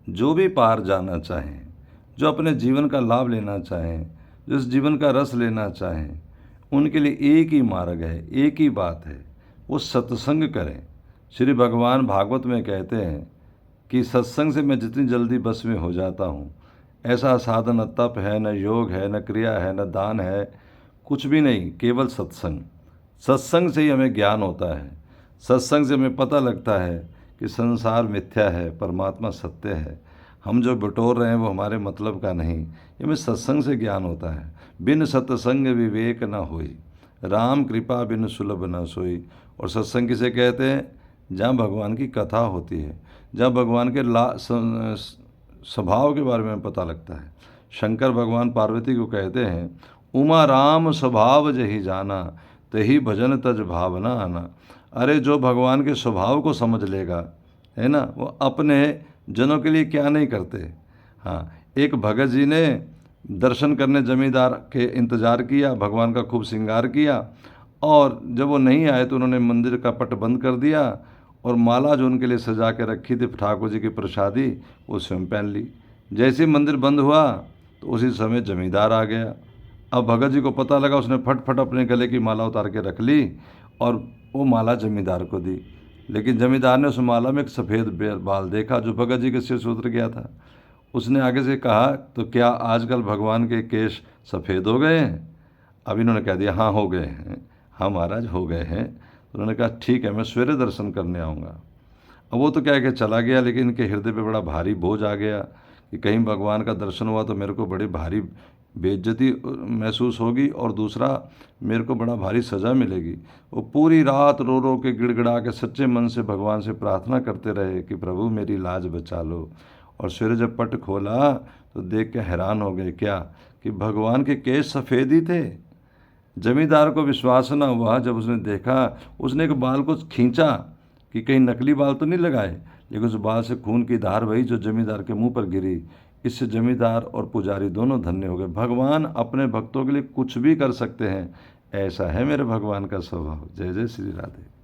जो भी पार जाना चाहें, जो अपने जीवन का लाभ लेना चाहें, जो इस जीवन का रस लेना चाहें, उनके लिए एक ही मार्ग है, एक ही बात है, वो सत्संग करें। श्री भगवान भागवत में कहते हैं कि सत्संग से मैं जितनी जल्दी बस में हो जाता हूँ, ऐसा साधन न तप है, न योग है, न क्रिया है, न दान है, कुछ भी नहीं, केवल सत्संग। सत्संग से ही हमें ज्ञान होता है। सत्संग से हमें पता लगता है कि संसार मिथ्या है, परमात्मा सत्य है। हम जो बटोर रहे हैं वो हमारे मतलब का नहीं, ये हमें सत्संग से ज्ञान होता है। बिन सत्संग विवेक न होई, राम कृपा बिन सुलभ न सोई। और सत्संग किसे कहते हैं? जहाँ भगवान की कथा होती है, जहाँ भगवान के स्वभाव के बारे में पता लगता है। शंकर भगवान पार्वती को कहते हैं, उमा राम स्वभाव जही जाना, तही भजन तज भावना आना। अरे जो भगवान के स्वभाव को समझ लेगा, है ना, वो अपने जनों के लिए क्या नहीं करते। हाँ, एक भगत जी ने दर्शन करने जमींदार के इंतज़ार किया, भगवान का खूब श्रृंगार किया, और जब वो नहीं आए तो उन्होंने मंदिर का पट बंद कर दिया और माला जो उनके लिए सजा के रखी थी ठाकुर जी की प्रसादी, वो स्वयं पहन ली। जैसे ही मंदिर बंद हुआ तो उसी समय जमींदार आ गया। अब भगत जी को पता लगा, उसने फट अपने गले की माला उतार के रख ली और वो माला जमींदार को दी। लेकिन जमींदार ने उस माला में एक सफ़ेद बाल देखा जो भगत जी के सिर से उतर गया था। उसने आगे से कहा, तो क्या आजकल भगवान के केश सफ़ेद हो गए हैं? अब इन्होंने कह दिया, हाँ हो गए हैं, हाँ महाराज हो गए हैं। तो उन्होंने कहा, ठीक है, मैं सवेरे दर्शन करने आऊँगा। अब वो तो क्या कि चला गया, लेकिन इनके हृदय पे बड़ा भारी बोझ आ गया कि कहीं भगवान का दर्शन हुआ तो मेरे को बड़ी भारी बेइज्जती महसूस होगी और दूसरा मेरे को बड़ा भारी सज़ा मिलेगी। वो पूरी रात रो रो के गिड़गिड़ा के सच्चे मन से भगवान से प्रार्थना करते रहे कि प्रभु मेरी लाज बचा लो। और सवेरे जब पट खोला तो देख के हैरान हो गए, क्या कि भगवान के केश सफ़ेद ही थे। जमींदार को विश्वास न हुआ। जब उसने देखा, उसने एक बाल को खींचा कि कहीं नकली बाल तो नहीं लगाए, लेकिन उस बाल से खून की धार बही जो जमींदार के मुंह पर गिरी। इससे जमींदार और पुजारी दोनों धन्य हो गए। भगवान अपने भक्तों के लिए कुछ भी कर सकते हैं, ऐसा है मेरे भगवान का स्वभाव। जय जय श्री राधे।